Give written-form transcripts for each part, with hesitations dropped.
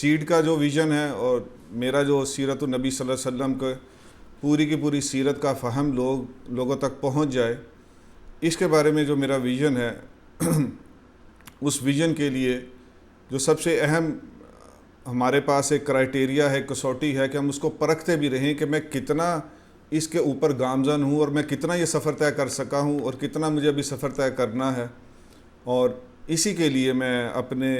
Sad کا جو vision ہے اور میرا جو سیرت النبی صلی اللہ علیہ وسلم کے پوری کی پوری سیرت کا فہم لوگوں تک پہنچ جائے، اس کے بارے میں جو میرا ویژن ہے اس ویژن کے لیے جو سب سے اہم ہمارے پاس ایک کرائٹیریا ہے، کسوٹی ہے کہ ہم اس کو پرکھتے بھی رہیں کہ میں کتنا اس کے اوپر گامزن ہوں اور میں کتنا یہ سفر طے کر سکا ہوں اور کتنا مجھے ابھی سفر طے کرنا ہے۔ اور اسی کے لیے میں اپنے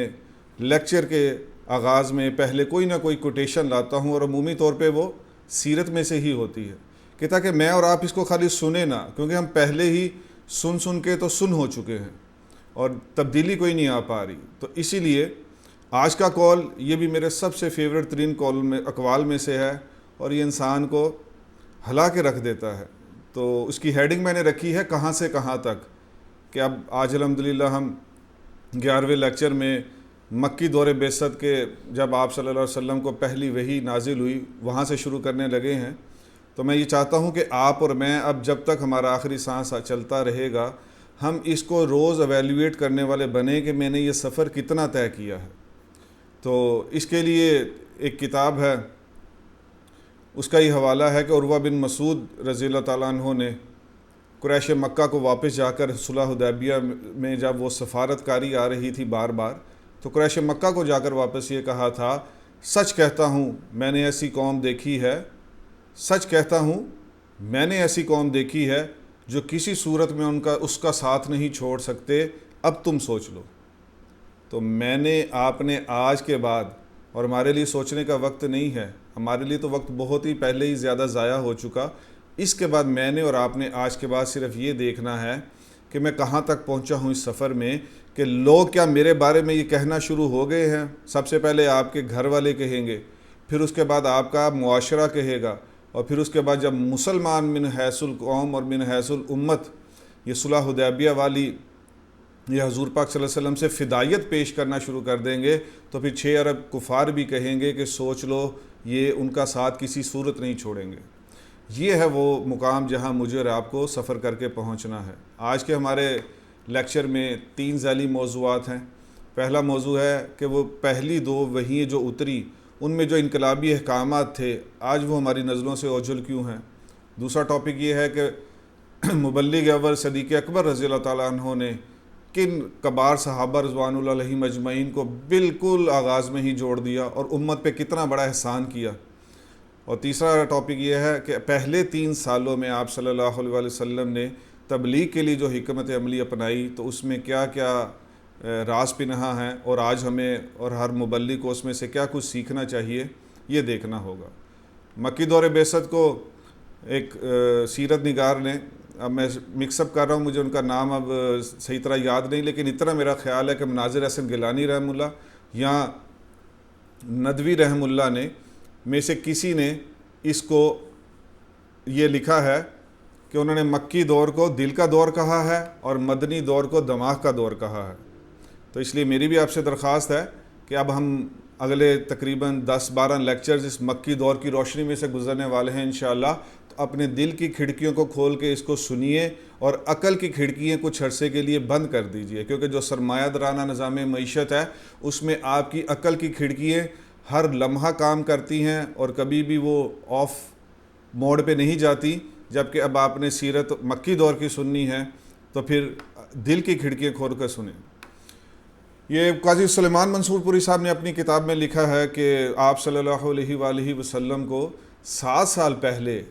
لیکچر کے آغاز میں پہلے کوئی نہ کوئی کوٹیشن لاتا ہوں، اور عمومی طور پہ وہ سیرت میں سے ہی ہوتی ہے کہ تاکہ میں اور آپ اس کو خالی سنیں نہ، کیونکہ ہم پہلے ہی سن کے تو سن ہو چکے ہیں اور تبدیلی کوئی نہیں آ پا رہی۔ تو اسی لیے آج کا کال یہ بھی میرے سب سے فیورٹ ترین اقوال میں سے ہے، اور یہ انسان کو ہلا کے رکھ دیتا ہے۔ تو اس کی ہیڈنگ میں نے رکھی ہے کہاں سے کہاں تک، کہ اب آج الحمدللہ ہم 11ویں لیکچر میں مکی دور بعثت کے جب آپ صلی اللہ علیہ وسلم کو پہلی وحی نازل ہوئی وہاں سے شروع کرنے لگے ہیں۔ تو میں یہ چاہتا ہوں کہ آپ اور میں اب جب تک ہمارا آخری سانس چلتا رہے گا ہم اس کو روز ایویلیویٹ کرنے والے بنیں کہ میں نے یہ سفر کتنا طے کیا ہے۔ تو اس کے لیے ایک کتاب ہے، اس کا یہ حوالہ ہے کہ عروہ بن مسعود رضی اللہ تعالیٰ عنہ نے قریش مکہ کو واپس جا کر صلح حدیبیہ میں جب وہ سفارت کاری آ رہی تھی بار بار، تو قریش مکہ کو جا کر واپس یہ کہا تھا، سچ کہتا ہوں میں نے ایسی قوم دیکھی ہے، سچ کہتا ہوں میں نے ایسی قوم دیکھی ہے جو کسی صورت میں اس کا ساتھ نہیں چھوڑ سکتے، اب تم سوچ لو۔ تو میں نے آپ نے آج کے بعد، اور ہمارے لیے سوچنے کا وقت نہیں ہے، ہمارے لیے تو وقت بہت ہی پہلے ہی زیادہ ضائع ہو چکا، اس کے بعد میں نے اور آپ نے آج کے بعد صرف یہ دیکھنا ہے کہ میں کہاں تک پہنچا ہوں اس سفر میں، کہ لوگ کیا میرے بارے میں یہ کہنا شروع ہو گئے ہیں۔ سب سے پہلے آپ کے گھر والے کہیں گے، پھر اس کے بعد آپ کا معاشرہ کہے گا، اور پھر اس کے بعد جب مسلمان من حیث القوم اور من حیث الامت یہ صلح حدیبیہ والی یہ حضور پاک صلی اللہ علیہ وسلم سے فدائیت پیش کرنا شروع کر دیں گے، تو پھر 6 ارب کفار بھی کہیں گے کہ سوچ لو یہ ان کا ساتھ کسی صورت نہیں چھوڑیں گے۔ یہ ہے وہ مقام جہاں مجھے اور آپ کو سفر کر کے پہنچنا ہے۔ آج کے ہمارے لیکچر میں 3 ذیلی موضوعات ہیں۔ پہلا موضوع ہے کہ وہ پہلی 2 وحییں جو اتری ان میں جو انقلابی احکامات تھے آج وہ ہماری نظروں سے اوجھل کیوں ہیں۔ دوسرا ٹاپک یہ ہے کہ مبلغ اول صدیق اکبر رضی اللہ تعالیٰ عنہ نے کن کبار صحابہ رضوان اللہ علیہم اجمعین کو بالکل آغاز میں ہی جوڑ دیا اور امت پہ کتنا بڑا احسان کیا۔ اور تیسرا ٹاپک یہ ہے کہ پہلے 3 سالوں میں آپ صلی اللہ علیہ وسلم نے تبلیغ کے لیے جو حکمت عملی اپنائی تو اس میں کیا کیا راز پنہاں ہیں، اور آج ہمیں اور ہر مبلغ کو اس میں سے کیا کچھ سیکھنا چاہیے یہ دیکھنا ہوگا۔ مکی دور بعثت کو ایک سیرت نگار نے، اب میں مکس اپ کر رہا ہوں، مجھے ان کا نام اب صحیح طرح یاد نہیں، لیکن اتنا میرا خیال ہے کہ مناظر حسن گیلانی رحمہ اللہ یا ندوی رحمہ اللہ نے میں سے کسی نے اس کو یہ لکھا ہے کہ انہوں نے مکی دور کو دل کا دور کہا ہے اور مدنی دور کو دماغ کا دور کہا ہے۔ تو اس لیے میری بھی آپ سے درخواست ہے کہ اب ہم اگلے تقریباً 10-12 لیکچرز اس مکی دور کی روشنی میں سے گزرنے والے ہیں انشاءاللہ، تو اپنے دل کی کھڑکیوں کو کھول کے اس کو سنیے اور عقل کی کھڑکیاں کچھ عرصے کے لیے بند کر دیجئے، کیونکہ جو سرمایہ دارانہ نظام معیشت ہے اس میں آپ کی عقل کی کھڑکیاں ہر لمحہ کام کرتی ہیں اور کبھی بھی وہ آف موڈ پہ نہیں جاتی، جبکہ اب آپ نے سیرت مکی دور کی سننی ہے تو پھر دل کی کھڑکیاں کھول کر سنیں۔ یہ قاضی سلیمان منصور پوری صاحب نے اپنی کتاب میں لکھا ہے کہ آپ صلی اللہ علیہ وآلہ وسلم کو 7 سال پہلے،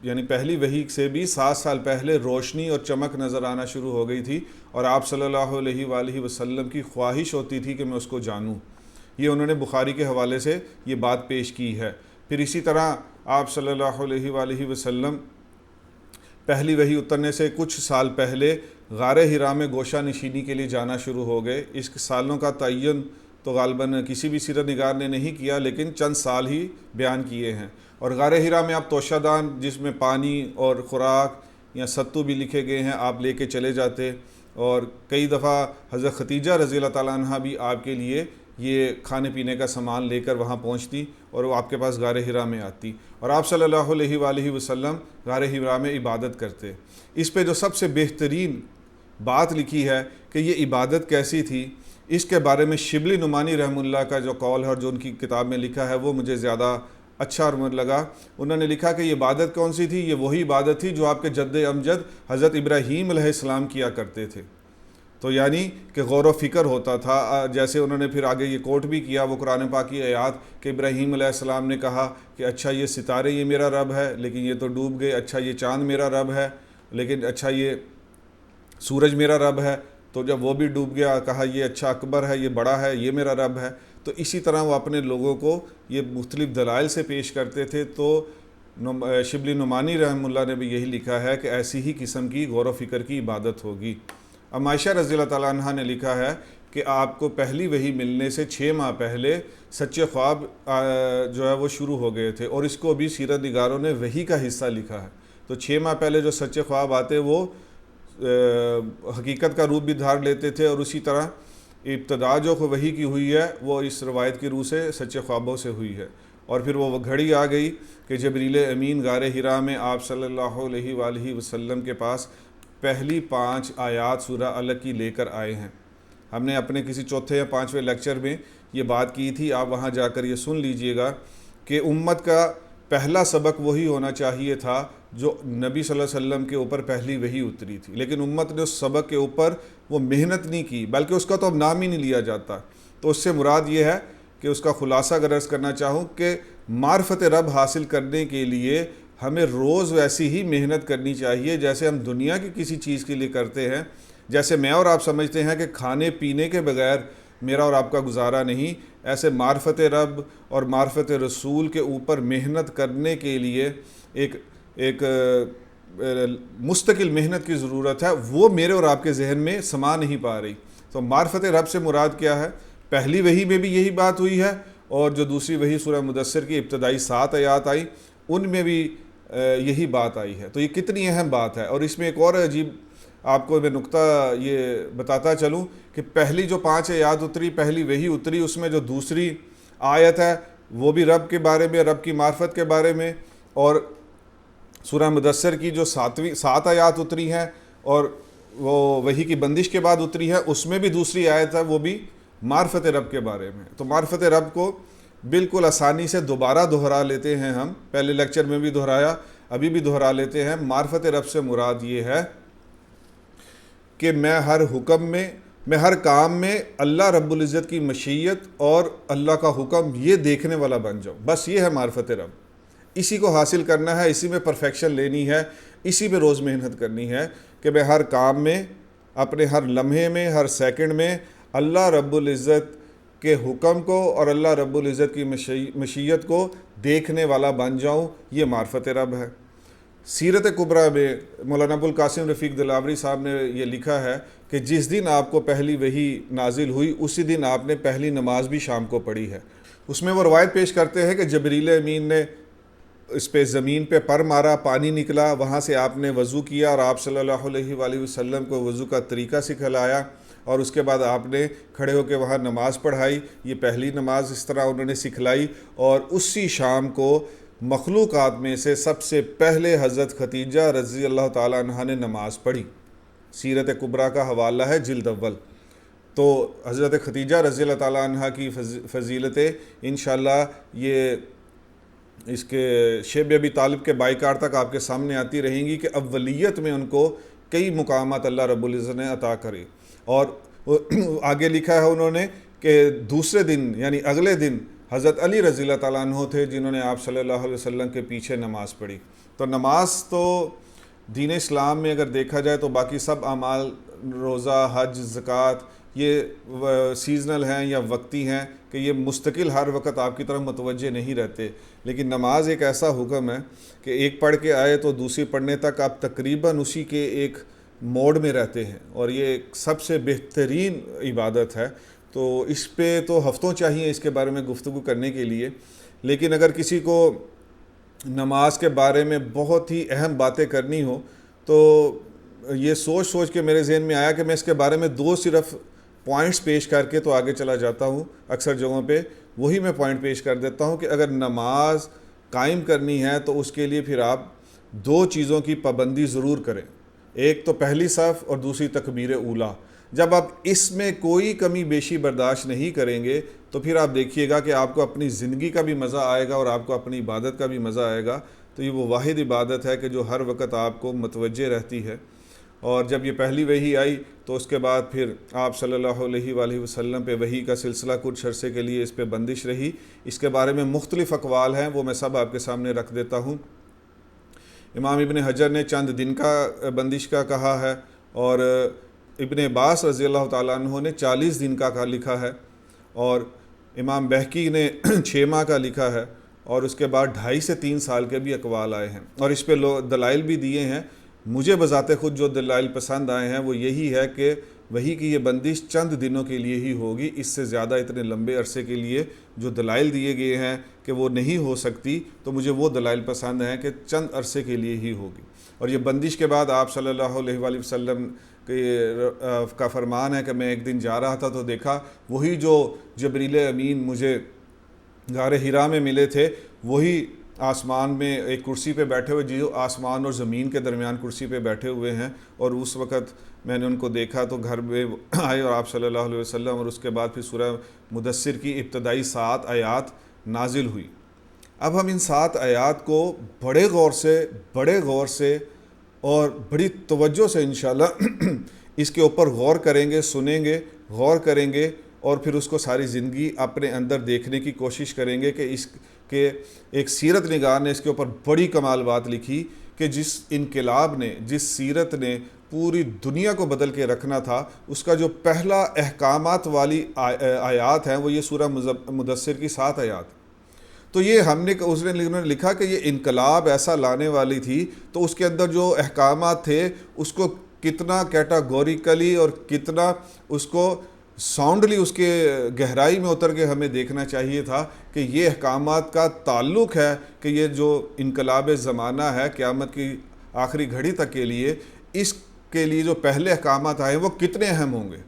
یعنی پہلی وحی سے بھی 7 سال پہلے روشنی اور چمک نظر آنا شروع ہو گئی تھی، اور آپ صلی اللہ علیہ وآلہ وسلم کی خواہش ہوتی تھی کہ میں اس کو جانوں۔ یہ انہوں نے بخاری کے حوالے سے یہ بات پیش کی ہے۔ پھر اسی طرح آپ صلی اللہ علیہ وآلہ وسلم پہلی وحی اترنے سے کچھ سال پہلے غار حرا میں گوشہ نشینی کے لیے جانا شروع ہو گئے۔ اس سالوں کا تعین تو غالباً کسی بھی سیرت نگار نے نہیں کیا، لیکن چند سال ہی بیان کیے ہیں۔ اور غار حرا میں آپ توشہ دان جس میں پانی اور خوراک یا ستو بھی لکھے گئے ہیں آپ لے کے چلے جاتے، اور کئی دفعہ حضرت ختیجہ رضی اللہ تعالیٰ عنہ بھی آپ کے لیے یہ کھانے پینے کا سامان لے کر وہاں پہنچتی اور وہ آپ کے پاس غار حرا میں آتی، اور آپ صلی اللہ علیہ وآلہ وسلم غار حرا میں عبادت کرتے۔ اس پہ جو سب سے بہترین بات لکھی ہے کہ یہ عبادت کیسی تھی اس کے بارے میں شبلی نعمانی رحمہ اللہ کا جو قول ہے اور جو ان کی کتاب میں لکھا ہے وہ مجھے زیادہ اچھا اور لگا. انہوں نے لکھا کہ یہ عبادت کون سی تھی؟ یہ وہی عبادت تھی جو آپ کے جد امجد حضرت ابراہیم علیہ السلام کیا کرتے تھے. تو یعنی کہ غور و فکر ہوتا تھا. جیسے انہوں نے پھر آگے یہ کوٹ بھی کیا وہ قرآن پاک کی آیات کہ ابراہیم علیہ السلام نے کہا کہ اچھا یہ ستارے یہ میرا رب ہے لیکن یہ تو ڈوب گئے. اچھا یہ چاند میرا رب ہے لیکن اچھا یہ سورج میرا رب ہے. تو جب وہ بھی ڈوب گیا کہا یہ اچھا اکبر ہے، یہ بڑا ہے، یہ میرا رب ہے. تو اسی طرح وہ اپنے لوگوں کو یہ مختلف دلائل سے پیش کرتے تھے. تو شبلی نعمانی رحمہ اللہ نے بھی یہی لکھا ہے کہ ایسی ہی قسم کی غور و فکر کی عبادت ہوگی. اب عائشہ رضی اللہ تعالیٰ عنہ نے لکھا ہے کہ آپ کو پہلی وحی ملنے سے 6 ماہ پہلے سچے خواب جو ہے وہ شروع ہو گئے تھے، اور اس کو بھی سیرت نگاروں نے وحی کا حصہ لکھا ہے. تو 6 ماہ پہلے جو سچے خواب آتے وہ حقیقت کا روپ بھی دھار لیتے تھے، اور اسی طرح ابتدا جو وحی کی ہوئی ہے وہ اس روایت کی روح سے سچے خوابوں سے ہوئی ہے. اور پھر وہ گھڑی آ گئی کہ جبریل امین غار حرا میں آپ صلی اللہ علیہ وآلہ وسلم کے پاس پہلی 5 آیات سورہ الگ کی لے کر آئے ہیں. ہم نے اپنے کسی چوتھے یا 5ویں لیکچر میں یہ بات کی تھی، آپ وہاں جا کر یہ سن لیجئے گا کہ امت کا پہلا سبق وہی ہونا چاہیے تھا جو نبی صلی اللہ علیہ وسلم کے اوپر پہلی وحی اتری تھی، لیکن امت نے اس سبق کے اوپر وہ محنت نہیں کی، بلکہ اس کا تو اب نام ہی نہیں لیا جاتا. تو اس سے مراد یہ ہے کہ اس کا خلاصہ اگر عرض کرنا چاہوں کہ معرفت رب حاصل کرنے کے لیے ہمیں روز ویسی ہی محنت کرنی چاہیے جیسے ہم دنیا کی کسی چیز کے لیے کرتے ہیں. جیسے میں اور آپ سمجھتے ہیں کہ کھانے پینے کے بغیر میرا اور آپ کا گزارا نہیں، ایسے معرفت رب اور معرفت رسول کے اوپر محنت کرنے کے لیے ایک مستقل محنت کی ضرورت ہے. وہ میرے اور آپ کے ذہن میں سما نہیں پا رہی. تو معرفت رب سے مراد کیا ہے؟ پہلی وحی میں بھی یہی بات ہوئی ہے، اور جو دوسری وحی سورہ مدثر کی ابتدائی 7 آیات آئی ان میں بھی یہی بات آئی ہے. تو یہ کتنی اہم بات ہے. اور اس میں ایک اور عجیب آپ کو میں نقطہ یہ بتاتا چلوں کہ پہلی جو 5 آیات اتری، پہلی وحی اتری، اس میں جو دوسری آیت ہے وہ بھی رب کے بارے میں، رب کی معرفت کے بارے میں. اور سورہ مدثر کی جو 7 آیات اتری ہیں اور وہ وحی کی بندش کے بعد اتری ہے، اس میں بھی دوسری آیت ہے وہ بھی معرفت رب کے بارے میں. تو معرفت رب کو بالکل آسانی سے دوبارہ دہرا لیتے ہیں ہم، پہلے لیکچر میں بھی دہرایا، ابھی بھی دہرا لیتے ہیں. معرفت رب سے مراد یہ ہے کہ میں ہر حکم میں ہر کام میں اللہ رب العزت کی مشیت اور اللہ کا حکم یہ دیکھنے والا بن جاؤں. بس یہ ہے معرفت رب. اسی کو حاصل کرنا ہے، اسی میں پرفیکشن لینی ہے، اسی میں روز محنت کرنی ہے کہ میں ہر کام میں، اپنے ہر لمحے میں، ہر سیکنڈ میں اللہ رب العزت کے حکم کو اور اللہ رب العزت کی مشیت کو دیکھنے والا بن جاؤں. یہ معرفت رب ہے. سیرت کبریٰ میں مولانا ابوالقاسم رفیق دلاوری صاحب نے یہ لکھا ہے کہ جس دن آپ کو پہلی وحی نازل ہوئی اسی دن آپ نے پہلی نماز بھی شام کو پڑھی ہے. اس میں وہ روایت پیش کرتے ہیں کہ جبریل امین نے اس پہ زمین پہ پر مارا، پانی نکلا، وہاں سے آپ نے وضو کیا اور آپ صلی اللہ علیہ وآلہ وسلم کو وضو کا طریقہ سکھلایا، اور اس کے بعد آپ نے کھڑے ہو کے وہاں نماز پڑھائی. یہ پہلی نماز اس طرح انہوں نے سکھلائی. اور اسی شام کو مخلوقات میں سے سب سے پہلے حضرت خدیجہ رضی اللہ تعالیٰ عنہ نے نماز پڑھی. سیرت کبریٰ کا حوالہ ہے جلد اول. تو حضرت خدیجہ رضی اللہ تعالیٰ عنہ کی فضیلتیں انشاءاللہ یہ اس کے شیب ابی طالب کے بائیکار تک آپ کے سامنے آتی رہیں گی کہ اولیت میں ان کو کئی مقامات اللہ رب العزت نے عطا کرے. اور آگے لکھا ہے انہوں نے کہ دوسرے دن یعنی اگلے دن حضرت علی رضی اللہ تعالیٰ عنہ تھے جنہوں نے آپ صلی اللہ علیہ وسلم کے پیچھے نماز پڑھی. تو نماز تو دین اسلام میں اگر دیکھا جائے تو باقی سب اعمال، روزہ، حج، زکوٰۃ، یہ سیزنل ہیں یا وقتی ہیں کہ یہ مستقل ہر وقت آپ کی طرف متوجہ نہیں رہتے. لیکن نماز ایک ایسا حکم ہے کہ ایک پڑھ کے آئے تو دوسری پڑھنے تک آپ تقریباً اسی کے ایک موڈ میں رہتے ہیں، اور یہ ایک سب سے بہترین عبادت ہے. تو اس پہ تو ہفتوں چاہیے اس کے بارے میں گفتگو کرنے کے لیے. لیکن اگر کسی کو نماز کے بارے میں بہت ہی اہم باتیں کرنی ہو تو یہ سوچ کے میرے ذہن میں آیا کہ میں اس کے بارے میں 2 صرف پوائنٹس پیش کر کے تو آگے چلا جاتا ہوں. اکثر جگہوں پہ وہی میں پوائنٹ پیش کر دیتا ہوں کہ اگر نماز قائم کرنی ہے تو اس کے لیے پھر آپ 2 چیزوں کی پابندی ضرور کریں. ایک تو پہلی صف اور دوسری تکبیر اولیٰ. جب آپ اس میں کوئی کمی بیشی برداشت نہیں کریں گے تو پھر آپ دیکھیے گا کہ آپ کو اپنی زندگی کا بھی مزہ آئے گا اور آپ کو اپنی عبادت کا بھی مزہ آئے گا. تو یہ وہ واحد عبادت ہے کہ جو ہر وقت آپ کو متوجہ رہتی ہے. اور جب یہ پہلی وحی آئی تو اس کے بعد پھر آپ صلی اللہ علیہ وآلہ وسلم پہ وحی کا سلسلہ کچھ عرصے کے لیے اس پہ بندش رہی. اس کے بارے میں مختلف اقوال ہیں، وہ میں سب آپ کے سامنے رکھ دیتا ہوں. امام ابن حجر نے چند دن کا بندش کا کہا ہے، اور ابن عباس رضی اللہ تعالیٰ عنہ نے 40 دن کا لکھا ہے، اور امام بہقی نے 6 ماہ کا لکھا ہے، اور اس کے بعد 2.5 سے 3 سال کے بھی اقوال آئے ہیں، اور اس پہ دلائل بھی دیے ہیں. مجھے بذات خود جو دلائل پسند آئے ہیں وہ یہی ہے کہ وحی کی یہ بندش چند دنوں کے لیے ہی ہوگی. اس سے زیادہ اتنے لمبے عرصے کے لیے جو دلائل دیے گئے ہیں کہ وہ نہیں ہو سکتی، تو مجھے وہ دلائل پسند ہیں کہ چند عرصے کے لیے ہی ہوگی. اور یہ بندش کے بعد آپ صلی اللہ علیہ وآلہ وسلم کا فرمان ہے کہ میں ایک دن جا رہا تھا تو دیکھا وہی جو جبریل امین مجھے غار حرا میں ملے تھے، وہی آسمان میں ایک کرسی پہ بیٹھے ہوئے، جو آسمان اور زمین کے درمیان کرسی پہ بیٹھے ہوئے ہیں. اور اس وقت میں نے ان کو دیکھا تو گھر میں آئے اور آپ صلی اللہ علیہ وسلم، اور اس کے بعد پھر سورہ مدثر کی ابتدائی 7 آیات نازل ہوئی. اب ہم ان 7 آیات کو بڑے غور سے اور بڑی توجہ سے انشاءاللہ اس کے اوپر غور کریں گے، سنیں گے، غور کریں گے، اور پھر اس کو ساری زندگی اپنے اندر دیکھنے کی کوشش کریں گے کہ ایک سیرت نگار نے اس کے اوپر بڑی کمال بات لکھی کہ جس انقلاب نے، جس سیرت نے پوری دنیا کو بدل کے رکھنا تھا، اس کا جو پہلا احکامات والی آیات ہیں وہ یہ سورہ مدثر کی 7 آیات. تو یہ اس نے لکھا کہ یہ انقلاب ایسا لانے والی تھی، تو اس کے اندر جو احکامات تھے اس کو کتنا کیٹاگوریکلی اور کتنا اس کو ساؤنڈلی اس کے گہرائی میں اتر کے ہمیں دیکھنا چاہیے تھا کہ یہ احکامات کا تعلق ہے کہ یہ جو انقلاب زمانہ ہے قیامت کی آخری گھڑی تک کے لیے، اس کے لیے جو پہلے احکامات آئے وہ کتنے اہم ہوں گے.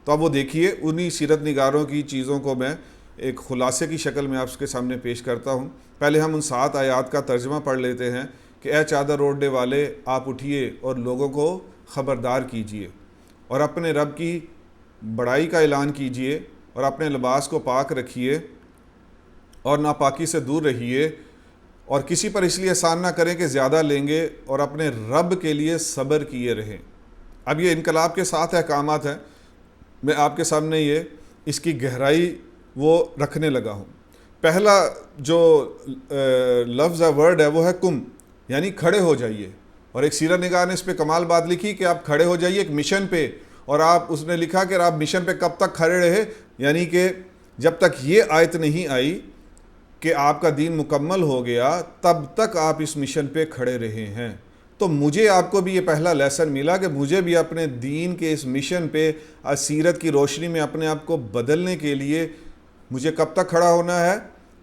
تو اب وہ دیکھیے، انہی سیرت نگاروں کی چیزوں کو میں ایک خلاصے کی شکل میں آپ کے سامنے پیش کرتا ہوں. پہلے ہم ان 7 آیات کا ترجمہ پڑھ لیتے ہیں کہ اے چادر اوڑھنے والے، آپ اٹھیے اور لوگوں کو خبردار کیجیے، اور اپنے رب کی بڑائی کا اعلان کیجیے، اور اپنے لباس کو پاک رکھیے اور ناپاکی سے دور رہیے، اور کسی پر اس لیے احسان نہ کریں کہ زیادہ لیں گے، اور اپنے رب کے لیے صبر کیے رہیں. اب یہ انقلاب کے 7 احکامات ہیں. میں آپ کے سامنے اس کی گہرائی وہ رکھنے لگا ہوں. پہلا جو لفظ ہے، ورڈ ہے، وہ ہے کم، یعنی کھڑے ہو جائیے. اور ایک سیرت نگار نے اس پہ کمال بات لکھی کہ آپ کھڑے ہو جائیے ایک مشن پہ. اور اس نے لکھا کہ آپ مشن پہ کب تک کھڑے رہے، یعنی کہ جب تک یہ آیت نہیں آئی کہ آپ کا دین مکمل ہو گیا تب تک آپ اس مشن پہ کھڑے رہے ہیں. تو مجھے آپ کو بھی یہ پہلا لیسن ملا کہ مجھے بھی اپنے دین کے اس مشن پہ سیرت کی روشنی میں اپنے آپ کو بدلنے کے لیے مجھے کب تک کھڑا ہونا ہے؟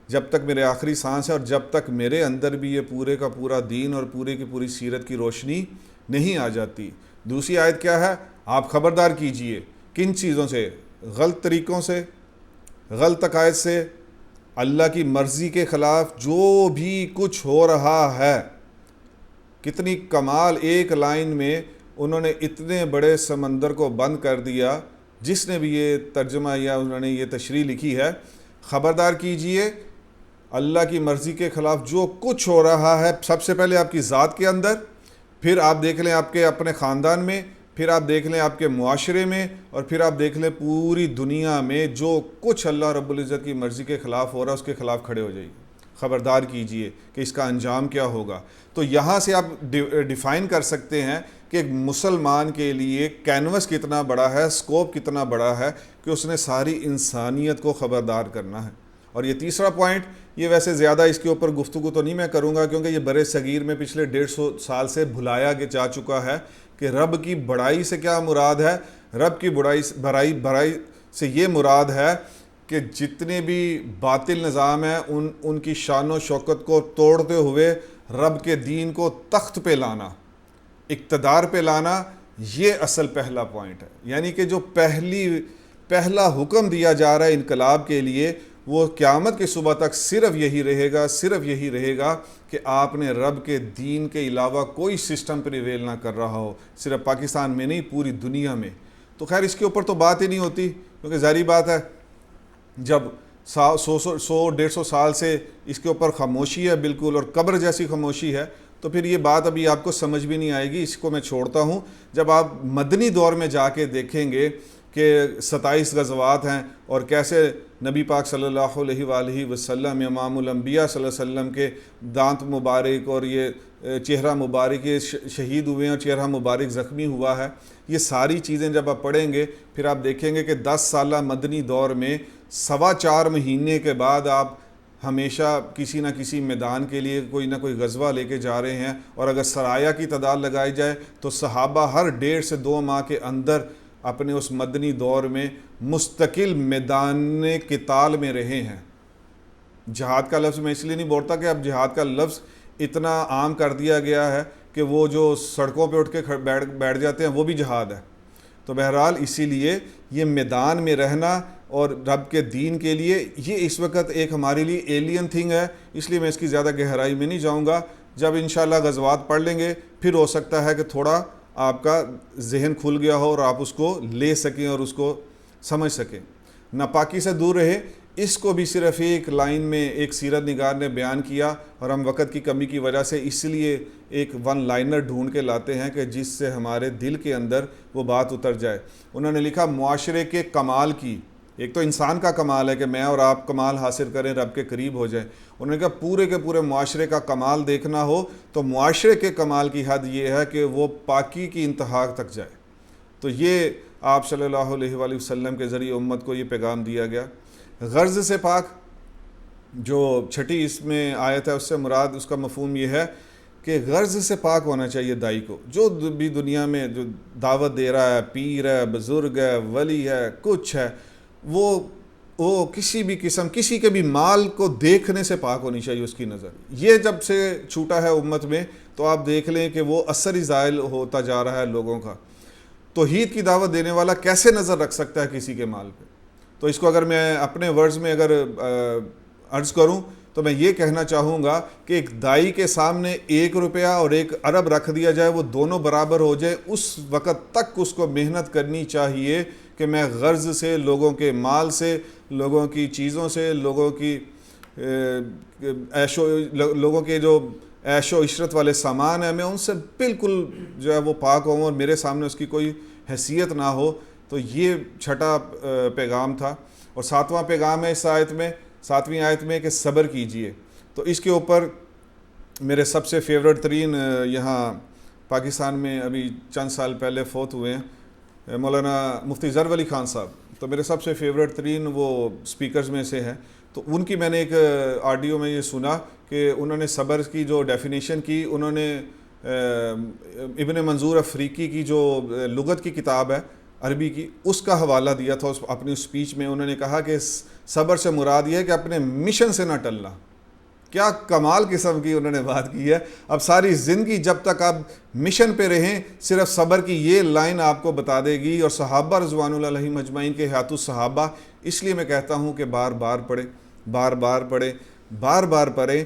جب تک میرے آخری سانس ہے، اور جب تک میرے اندر بھی یہ پورے کا پورا دین اور پورے کی پوری سیرت کی روشنی نہیں آ جاتی. دوسری آیت کیا ہے؟ آپ خبردار کیجئے. کن چیزوں سے؟ غلط طریقوں سے، غلط عقائد سے، اللہ کی مرضی کے خلاف جو بھی کچھ ہو رہا ہے. کتنی کمال ایک لائن میں انہوں نے اتنے بڑے سمندر کو بند کر دیا. جس نے بھی یہ ترجمہ یا انہوں نے یہ تشریح لکھی ہے، خبردار کیجئے اللہ کی مرضی کے خلاف جو کچھ ہو رہا ہے. سب سے پہلے آپ کی ذات کے اندر، پھر آپ دیکھ لیں آپ کے اپنے خاندان میں، پھر آپ دیکھ لیں آپ کے معاشرے میں، اور پھر آپ دیکھ لیں پوری دنیا میں جو کچھ اللہ رب العزت کی مرضی کے خلاف ہو رہا ہے اس کے خلاف کھڑے ہو جائیے. خبردار کیجئے کہ اس کا انجام کیا ہوگا. تو یہاں سے آپ ڈیفائن کر سکتے ہیں کہ ایک مسلمان کے لیے کینوس کتنا بڑا ہے، سکوپ کتنا بڑا ہے کہ اس نے ساری انسانیت کو خبردار کرنا ہے. اور یہ تیسرا پوائنٹ، یہ ویسے زیادہ اس کے اوپر گفتگو تو نہیں میں کروں گا کیونکہ یہ برِ صغیر میں پچھلے 150 سال سے بھلایا جا چکا ہے کہ رب کی بڑائی سے کیا مراد ہے. رب کی بڑائی سے یہ مراد ہے کہ جتنے بھی باطل نظام ہیں ان کی شان و شوکت کو توڑتے ہوئے رب کے دین کو تخت پہ لانا، اقتدار پہ لانا، یہ اصل پہلا پوائنٹ ہے. یعنی کہ جو پہلا حکم دیا جا رہا ہے انقلاب کے لیے، وہ قیامت کی صبح تک صرف یہی رہے گا کہ آپ نے رب کے دین کے علاوہ کوئی سسٹم پریویل نہ کر رہا ہو، صرف پاکستان میں نہیں پوری دنیا میں. تو خیر اس کے اوپر تو بات ہی نہیں ہوتی، کیونکہ ظاہری بات ہے جب 100-150 سال سے اس کے اوپر خاموشی ہے بالکل، اور قبر جیسی خاموشی ہے، تو پھر یہ بات ابھی آپ کو سمجھ بھی نہیں آئے گی. اس کو میں چھوڑتا ہوں. جب آپ مدنی دور میں جا کے دیکھیں گے کہ 27 غزوات ہیں، اور کیسے نبی پاک صلی اللہ علیہ وآلہ وسلم، امام الانبیاء صلی اللہ علیہ وسلم کے دانت مبارک اور یہ چہرہ مبارک یہ شہید ہوئے ہیں اور چہرہ مبارک زخمی ہوا ہے، یہ ساری چیزیں جب آپ پڑھیں گے پھر آپ دیکھیں گے کہ 10 سالہ مدنی دور میں 4.25 مہینے کے بعد آپ ہمیشہ کسی نہ کسی میدان کے لیے کوئی نہ کوئی غزوہ لے کے جا رہے ہیں. اور اگر سرایہ کی تعداد لگائی جائے تو صحابہ ہر 1.5 سے 2 ماہ کے اندر اپنے اس مدنی دور میں مستقل میدان قتال میں رہے ہیں. جہاد کا لفظ میں اس لیے نہیں بولتا کہ اب جہاد کا لفظ اتنا عام کر دیا گیا ہے کہ وہ جو سڑکوں پہ اٹھ کے بیٹھ جاتے ہیں وہ بھی جہاد ہے. تو بہرحال اسی لیے یہ میدان میں رہنا اور رب کے دین کے لیے یہ اس وقت ایک ہمارے لیے ایلین تھنگ ہے، اس لیے میں اس کی زیادہ گہرائی میں نہیں جاؤں گا. جب انشاءاللہ غزوات پڑھ لیں گے پھر ہو سکتا ہے کہ تھوڑا آپ کا ذہن کھل گیا ہو اور آپ اس کو لے سکیں اور اس کو سمجھ سکیں. ناپاکی سے دور رہے، اس کو بھی صرف ایک لائن میں ایک سیرت نگار نے بیان کیا، اور ہم وقت کی کمی کی وجہ سے اس لیے ایک ون لائنر ڈھونڈ کے لاتے ہیں کہ جس سے ہمارے دل کے اندر وہ بات اتر جائے. انہوں نے لکھا معاشرے کے کمال کی، ایک تو انسان کا کمال ہے کہ میں اور آپ کمال حاصل کریں، رب کے قریب ہو جائیں. انہوں نے کہا پورے کے پورے معاشرے کا کمال دیکھنا ہو تو معاشرے کے کمال کی حد یہ ہے کہ وہ پاکی کی انتہا تک جائے. تو یہ آپ صلی اللہ علیہ وآلہ وسلم کے ذریعے امت کو یہ پیغام دیا گیا. غرض سے پاک جو 6 اس میں آیت ہے، اس سے مراد اس کا مفہوم یہ ہے کہ غرض سے پاک ہونا چاہیے دائی کو. جو بھی دنیا میں جو دعوت دے رہا ہے، پیر ہے، بزرگ ہے، ولی ہے، کچھ ہے، وہ کسی بھی قسم کسی کے بھی مال کو دیکھنے سے پاک ہونی چاہیے اس کی نظر. یہ جب سے چھوٹا ہے امت میں تو آپ دیکھ لیں کہ وہ اثر ہی زائل ہوتا جا رہا ہے لوگوں کا. توحید کی دعوت دینے والا کیسے نظر رکھ سکتا ہے کسی کے مال پہ؟ تو اس کو اگر میں اپنے ورڈز میں اگر عرض کروں تو میں یہ کہنا چاہوں گا کہ ایک دائی کے سامنے 1 روپیہ اور 1 ارب رکھ دیا جائے، وہ دونوں برابر ہو جائے، اس وقت تک اس کو محنت کرنی چاہیے کہ میں غرض سے، لوگوں کے مال سے، لوگوں کی چیزوں سے، لوگوں کی لوگوں کے جو عیش و عشرت والے سامان ہیں، میں ان سے بالکل جو ہے وہ پاک ہوں اور میرے سامنے اس کی کوئی حیثیت نہ ہو. تو یہ 6 پیغام تھا. اور 7واں پیغام ہے اس آیت میں، 7ویں آیت میں کہ صبر کیجئے. تو اس کے اوپر میرے سب سے فیورٹ ترین یہاں پاکستان میں ابھی چند سال پہلے فوت ہوئے ہیں مولانا مفتی ظفر علی خان صاحب. تو میرے سب سے فیورٹ ترین وہ سپیکرز میں سے ہیں. تو ان کی میں نے ایک آڈیو میں یہ سنا کہ انہوں نے صبر کی جو ڈیفینیشن کی، انہوں نے ابن منظور افریقی کی جو لغت کی کتاب ہے عربی کی، اس کا حوالہ دیا تھا اپنی اسپیچ میں. انہوں نے کہا کہ صبر سے مراد یہ ہے کہ اپنے مشن سے نہ ٹلنا. کیا کمال قسم کی انہوں نے بات کی ہے. اب ساری زندگی جب تک آپ مشن پہ رہیں صرف صبر کی یہ لائن آپ کو بتا دے گی. اور صحابہ رضوان اللہ علیہم اجمعین کے حیات الصحابہ، اس لیے میں کہتا ہوں کہ بار بار پڑھیں، بار بار پڑھیں، بار بار پڑھیں.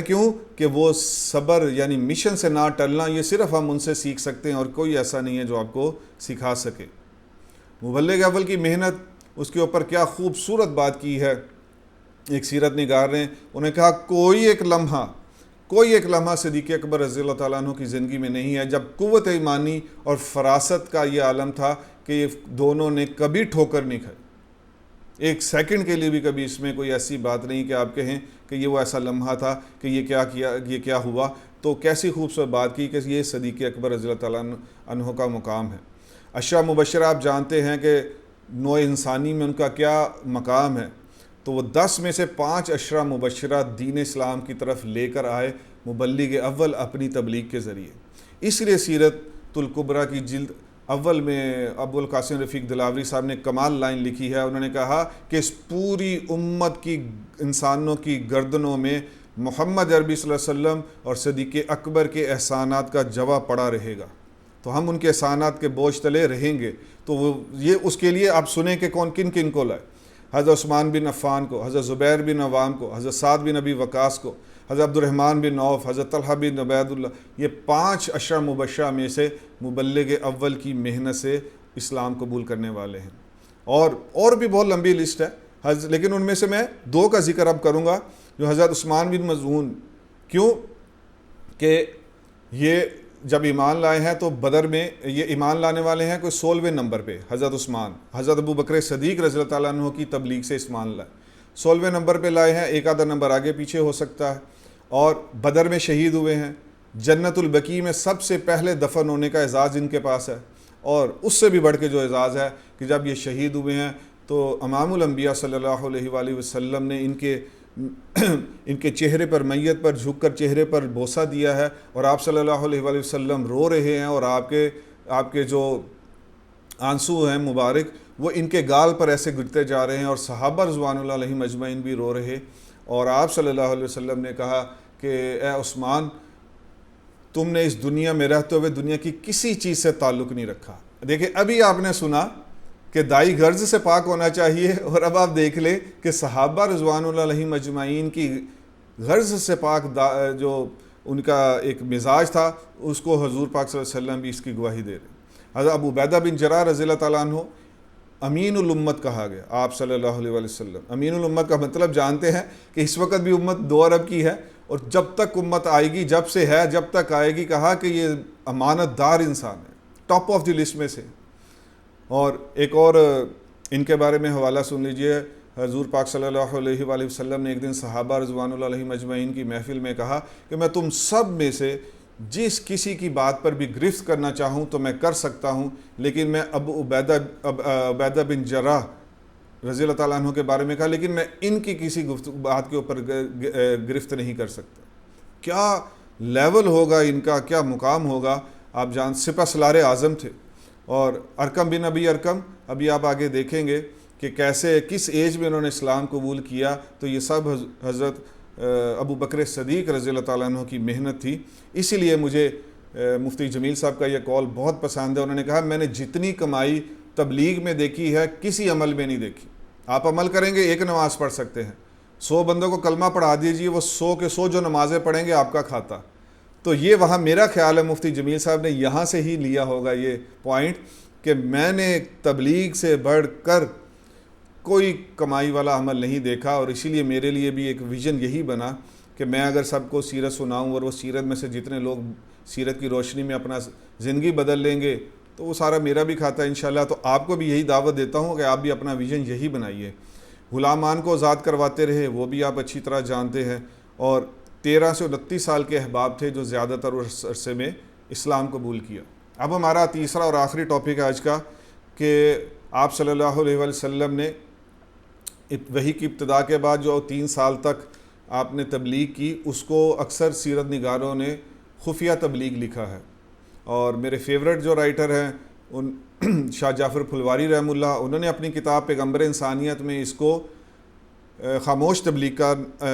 کیوں کہ وہ صبر یعنی مشن سے نہ ٹلنا، یہ صرف ہم ان سے سیکھ سکتے ہیں اور کوئی ایسا نہیں ہے جو آپ کو سکھا سکے. مبلغ اول کی محنت، اس کے اوپر کیا خوبصورت بات کی ہے ایک سیرت نگار نے. انہیں کہا کوئی ایک لمحہ صدیق اکبر رضی اللہ تعالیٰ عنہ کی زندگی میں نہیں ہے جب قوت ایمانی اور فراست کا یہ عالم تھا کہ یہ دونوں نے کبھی ٹھوکر نہیں کھائی. ایک سیکنڈ کے لیے بھی کبھی اس میں کوئی ایسی بات نہیں کہ آپ کہیں کہ یہ وہ ایسا لمحہ تھا کہ یہ کیا ہوا. تو کیسی خوبصورت بات کی کہ یہ صدیق اکبر رضی اللہ تعالیٰ عنہ کا مقام ہے. عشرہ مبشرہ آپ جانتے ہیں کہ نوع انسانی میں ان کا کیا مقام ہے. تو وہ 10 میں سے 5 عشرہ مبشرہ دین اسلام کی طرف لے کر آئے مبلغ اول اپنی تبلیغ کے ذریعے. اس لیے سیرت الکبریٰ کی جلد اول میں ابو القاسم رفیق دلاوری صاحب نے کمال لائن لکھی ہے. انہوں نے کہا کہ اس پوری امت کی انسانوں کی گردنوں میں محمد عربی صلی اللہ علیہ وسلم اور صدیق اکبر کے احسانات کا جوا پڑا رہے گا. تو ہم ان کے احسانات کے بوجھ تلے رہیں گے. تو وہ یہ اس کے لیے آپ سنیں کہ کون کن کو لائے. حضرت عثمان بن عفان کو، حضرت زبیر بن عوام کو، حضرت سعد بن ابی وقاص کو، حضرت عبد الرحمن بن عوف، حضرت طلحہ بن عبید اللہ. یہ 5 عشرہ مبشرہ میں سے مبلغ اول کی محنت سے اسلام قبول کرنے والے ہیں، اور بھی بہت لمبی لسٹ ہے، لیکن ان میں سے میں 2 کا ذکر اب کروں گا، جو حضرت عثمان بن مظعون. کیوں کہ یہ جب ایمان لائے ہیں تو بدر میں یہ ایمان لانے والے ہیں کوئی 16ویں نمبر پہ. حضرت عثمان حضرت ابو بکر صدیق رضی اللہ تعالیٰ عنہ کی تبلیغ سے ایمان لائے، 16ویں نمبر پہ لائے ہیں، ایک آدھا نمبر آگے پیچھے ہو سکتا ہے، اور بدر میں شہید ہوئے ہیں. جنت البقیع میں سب سے پہلے دفن ہونے کا اعزاز ان کے پاس ہے، اور اس سے بھی بڑھ کے جو اعزاز ہے کہ جب یہ شہید ہوئے ہیں تو امام الانبیاء صلی اللہ علیہ وآلہ وسلم نے ان کے چہرے پر، میت پر جھک کر چہرے پر بوسہ دیا ہے، اور آپ صلی اللہ علیہ وآلہ وسلم رو رہے ہیں، اور آپ کے جو آنسو ہیں مبارک وہ ان کے گال پر ایسے گرتے جا رہے ہیں، اور صحابہ رضوان اللہ علیہم اجمعین بھی رو رہے. اور آپ صلی اللہ علیہ وسلم نے کہا کہ اے عثمان، تم نے اس دنیا میں رہتے ہوئے دنیا کی کسی چیز سے تعلق نہیں رکھا. دیکھیں ابھی آپ نے سنا کہ دائی غرض سے پاک ہونا چاہیے، اور اب آپ دیکھ لیں کہ صحابہ رضوان اللہ علیہم اجمعین کی غرض سے پاک جو ان کا ایک مزاج تھا اس کو حضور پاک صلی اللہ علیہ وسلم بھی اس کی گواہی دے رہے. حضرت ابو عبیدہ بن جراح رضی اللہ تعالیٰ عنہ امین الامت کہا گیا. آپ صلی اللہ علیہ وسلم امین الامت کا مطلب جانتے ہیں کہ اس وقت بھی امت 2 ارب کی ہے، اور جب تک امت آئے گی، جب سے ہے جب تک آئے گی، کہا کہ یہ امانت دار انسان ہے، ٹاپ آف دی لسٹ میں سے. اور ایک اور ان کے بارے میں حوالہ سن لیجئے. حضور پاک صلی اللہ علیہ وآلہ وسلم نے ایک دن صحابہ رضوان اللہ علیہم اجمعین کی محفل میں کہا کہ میں تم سب میں سے جس کسی کی بات پر بھی گرفت کرنا چاہوں تو میں کر سکتا ہوں، لیکن میں ابو عبیدہ بن جراح رضی اللہ تعالیٰ عنہ کے بارے میں کہا لیکن میں ان کی کسی بات کے اوپر گرفت نہیں کر سکتا. کیا لیول ہوگا ان کا، کیا مقام ہوگا. آپ سپہ سالار اعظم تھے. اور ارقم بن ابی ارقم، ابھی آپ آگے دیکھیں گے کہ کیسے کس ایج میں انہوں نے اسلام قبول کیا. تو یہ سب حضرت ابو بکر صدیق رضی اللہ تعالیٰ عنہ کی محنت تھی. اسی لیے مجھے مفتی جمیل صاحب کا یہ قول بہت پسند ہے. انہوں نے کہا میں نے جتنی کمائی تبلیغ میں دیکھی ہے کسی عمل میں نہیں دیکھی. آپ عمل کریں گے، ایک نماز پڑھ سکتے ہیں، 100 بندوں کو کلمہ پڑھا دیجیے، وہ 100 کے 100 جو نمازیں پڑھیں گے آپ کا کھاتا. تو یہ وہاں میرا خیال ہے مفتی جمیل صاحب نے یہاں سے ہی لیا ہوگا یہ پوائنٹ کہ میں نے تبلیغ سے بڑھ کر کوئی کمائی والا عمل نہیں دیکھا. اور اسی لیے میرے لیے بھی ایک ویژن یہی بنا کہ میں اگر سب کو سیرت سناؤں اور وہ سیرت میں سے جتنے لوگ سیرت کی روشنی میں اپنا زندگی بدل لیں گے تو وہ سارا میرا بھی کھاتا ہے انشاءاللہ. تو آپ کو بھی یہی دعوت دیتا ہوں کہ آپ بھی اپنا ویژن یہی بنائیے. غلامان کو آزاد کرواتے رہے، وہ بھی آپ اچھی طرح جانتے ہیں. اور 13 سے 29 سال کے احباب تھے جو زیادہ تر اس عرصے میں اسلام قبول کیا. اب ہمارا تیسرا اور آخری ٹاپک ہے آج کا کہ آپ صلی اللہ علیہ وسلم نے وحی کی ابتدا کے بعد جو 3 سال تک آپ نے تبلیغ کی اس کو اکثر سیرت نگاروں نے خفیہ تبلیغ لکھا ہے. اور میرے فیورٹ جو رائٹر ہیں ان شاہ جعفر پھلواری رحمہ اللہ، انہوں نے اپنی کتاب پیغمبر انسانیت میں اس کو خاموش تبلیغ کا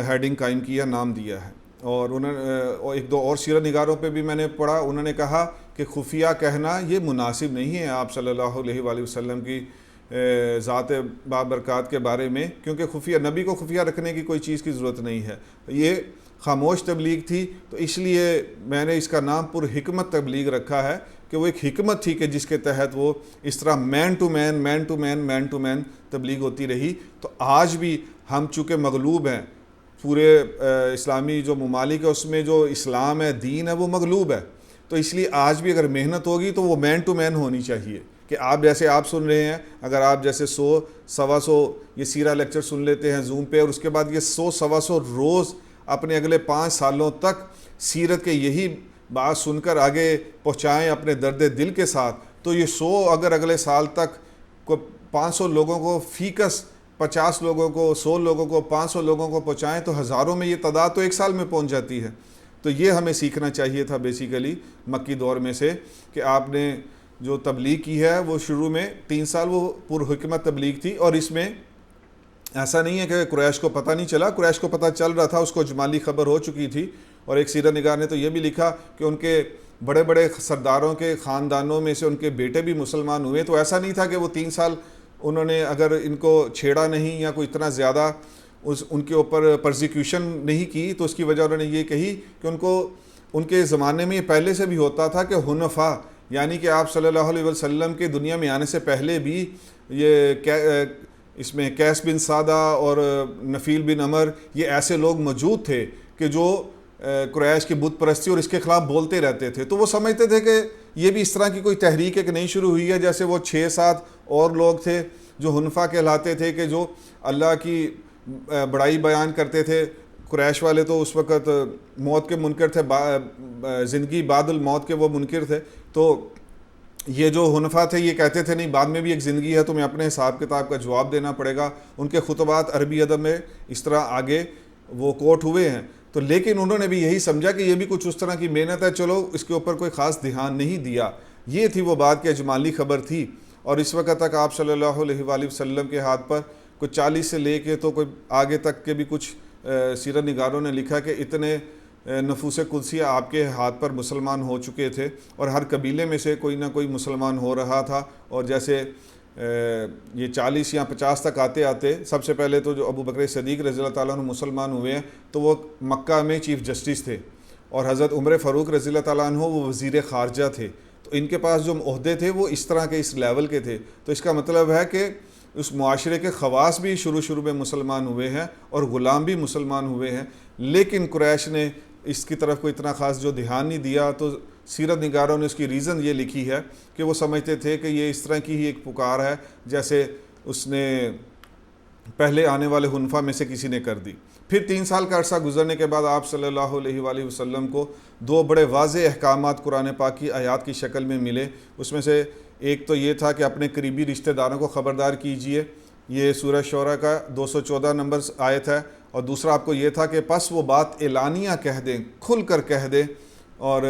ہیڈنگ قائم کیا، نام دیا ہے. اور انہوں نے ایک دو اور سیرت نگاروں پہ بھی میں نے پڑھا، انہوں نے کہا کہ خفیہ کہنا یہ مناسب نہیں ہے آپ صلی اللہ علیہ وآلہ وسلم کی ذات بابرکات کے بارے میں، کیونکہ خفیہ نبی کو خفیہ رکھنے کی کوئی چیز کی ضرورت نہیں ہے. یہ خاموش تبلیغ تھی، تو اس لیے میں نے اس کا نام پر حکمت تبلیغ رکھا ہے کہ وہ ایک حکمت تھی کہ جس کے تحت وہ اس طرح مین ٹو مین تبلیغ ہوتی رہی. تو آج بھی ہم چونکہ مغلوب ہیں، پورے اسلامی جو ممالک ہے اس میں جو اسلام ہے، دین ہے، وہ مغلوب ہے. تو اس لیے آج بھی اگر محنت ہوگی تو وہ مین ٹو مین ہونی چاہیے کہ آپ جیسے آپ سن رہے ہیں، اگر آپ جیسے 100-125 یہ سیرہ لیکچر سن لیتے ہیں زوم پہ، اور اس کے بعد یہ 100-125 روز اپنے اگلے 5 سالوں تک سیرت کے یہی بات سن کر آگے پہنچائیں اپنے درد دل کے ساتھ، تو یہ 100 اگر اگلے سال تک 500 لوگوں کو فیکس 50 لوگوں کو 100 لوگوں کو 500 لوگوں کو پہنچائیں تو ہزاروں میں یہ تعداد تو 1 سال میں پہنچ جاتی ہے. تو یہ ہمیں سیکھنا چاہیے تھا بیسیکلی مکی دور میں سے کہ آپ نے جو تبلیغ کی ہے وہ شروع میں 3 سال وہ پر حکمت تبلیغ تھی. اور اس میں ایسا نہیں ہے کہ قریش کو پتہ نہیں چلا، قریش کو پتہ چل رہا تھا، اس کو اجمالی خبر ہو چکی تھی. اور ایک سیرت نگار نے تو یہ بھی لکھا کہ ان کے بڑے بڑے سرداروں کے خاندانوں میں سے ان کے بیٹے بھی مسلمان ہوئے. تو ایسا نہیں تھا کہ وہ 3 سال انہوں نے اگر ان کو چھیڑا نہیں یا کوئی اتنا زیادہ ان کے اوپر پرزیکیوشن نہیں کی تو اس کی وجہ انہوں نے یہ کہی کہ ان کے زمانے میں یہ پہلے سے بھی ہوتا تھا کہ حنفا یعنی کہ آپ صلی اللہ علیہ وسلم کے دنیا میں آنے سے پہلے بھی یہ اس میں قیس بن سعدہ اور نفیل بن عمر یہ ایسے لوگ موجود تھے کہ جو قریش کی بت پرستی اور اس کے خلاف بولتے رہتے تھے. تو وہ سمجھتے تھے کہ یہ بھی اس طرح کی کوئی تحریک ہے کہ نہیں شروع ہوئی ہے, جیسے وہ 6-7 اور لوگ تھے جو حنفا کہلاتے تھے کہ جو اللہ کی بڑائی بیان کرتے تھے. قریش والے تو اس وقت موت کے منکر تھے, زندگی بعد الموت کے وہ منکر تھے. تو یہ جو حنفا تھے یہ کہتے تھے نہیں, بعد میں بھی ایک زندگی ہے, تمہیں اپنے حساب کتاب کا جواب دینا پڑے گا. ان کے خطبات عربی ادب میں اس طرح آگے وہ کوٹ ہوئے ہیں. تو لیکن انہوں نے بھی یہی سمجھا کہ یہ بھی کچھ اس طرح کی محنت ہے, چلو اس کے اوپر کوئی خاص دھیان نہیں دیا. یہ تھی وہ بات کہ اجمالی خبر تھی. اور اس وقت تک آپ صلی اللہ علیہ وآلہ وسلم کے ہاتھ پر کوئی 40 سے لے کے تو کوئی آگے تک کے بھی کچھ سیرت نگاروں نے لکھا کہ اتنے نفوس قدسیہ آپ کے ہاتھ پر مسلمان ہو چکے تھے, اور ہر قبیلے میں سے کوئی نہ کوئی مسلمان ہو رہا تھا. اور جیسے یہ 40 یا 50 تک آتے آتے سب سے پہلے تو جو ابو بکر صدیق رضی اللہ تعالیٰ عنہ مسلمان ہوئے ہیں تو وہ مکہ میں چیف جسٹس تھے, اور حضرت عمر فاروق رضی اللہ تعالیٰ عنہ وہ وزیر خارجہ تھے. تو ان کے پاس جو عہدے تھے وہ اس طرح کے اس لیول کے تھے. تو اس کا مطلب ہے کہ اس معاشرے کے خواص بھی شروع میں مسلمان ہوئے ہیں اور غلام بھی مسلمان ہوئے ہیں, لیکن قریش نے اس کی طرف کوئی اتنا خاص جو دھیان نہیں دیا. تو سیرت نگاروں نے اس کی ریزن یہ لکھی ہے کہ وہ سمجھتے تھے کہ یہ اس طرح کی ہی ایک پکار ہے جیسے اس نے پہلے آنے والے حنفا میں سے کسی نے کر دی. پھر 3 سال کا عرصہ گزرنے کے بعد آپ صلی اللہ علیہ وآلہ وسلم کو 2 بڑے واضح احکامات قرآن پاک کی آیات کی شکل میں ملے. اس میں سے ایک تو یہ تھا کہ اپنے قریبی رشتہ داروں کو خبردار کیجئے, یہ سورہ شعراء کا 214 نمبر آیت ہے. اور دوسرا آپ کو یہ تھا کہ پس وہ بات اعلانیہ کہہ دیں, کھل کر کہہ دیں, اور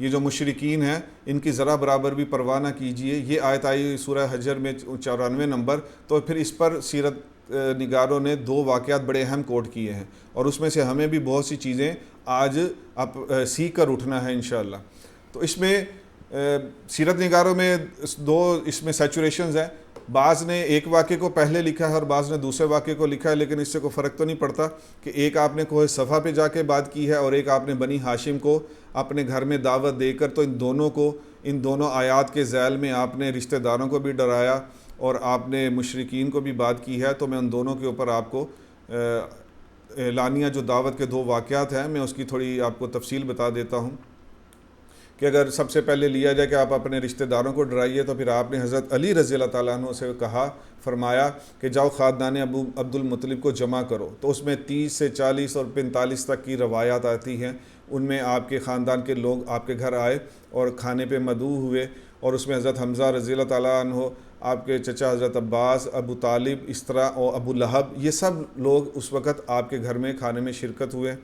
یہ جو مشرکین ہیں ان کی ذرا برابر بھی پرواہ نہ کیجئے. یہ آیت آئی سورہ حجر میں 94 نمبر. تو پھر اس پر سیرت نگاروں نے 2 واقعات بڑے اہم کوٹ کیے ہیں, اور اس میں سے ہمیں بھی بہت سی چیزیں آج سیکھ کر اٹھنا ہے انشاءاللہ. تو اس میں سیرت نگاروں میں 2 اس میں سیچوریشنز ہیں. بعض نے ایک واقعے کو پہلے لکھا ہے اور بعض نے دوسرے واقعے کو لکھا ہے, لیکن اس سے کوئی فرق تو نہیں پڑتا کہ ایک آپ نے کوہ صفا پہ جا کے بات کی ہے اور ایک آپ نے بنی ہاشم کو اپنے گھر میں دعوت دے کر, تو ان دونوں آیات کے ذیل میں آپ نے رشتہ داروں کو بھی ڈرایا اور آپ نے مشرکین کو بھی بات کی ہے. تو میں ان دونوں کے اوپر آپ کو اعلانیہ جو دعوت کے 2 واقعات ہیں میں اس کی تھوڑی آپ کو تفصیل بتا دیتا ہوں. کہ اگر سب سے پہلے لیا جائے کہ آپ اپنے رشتہ داروں کو ڈرائیے, تو پھر آپ نے حضرت علی رضی اللہ تعالیٰ عنہ سے فرمایا کہ جاؤ خاندان ابو عبد المطلب کو جمع کرو. تو اس میں 30 سے 40 اور 45 تک کی روایات آتی ہیں. ان میں آپ کے خاندان کے لوگ آپ کے گھر آئے اور کھانے پہ مدعو ہوئے, اور اس میں حضرت حمزہ رضی اللہ تعالیٰ عنہ, آپ کے چچا حضرت عباس, ابو طالب, اس طرح اور ابو لہب, یہ سب لوگ اس وقت آپ کے گھر میں کھانے میں شرکت ہوئے.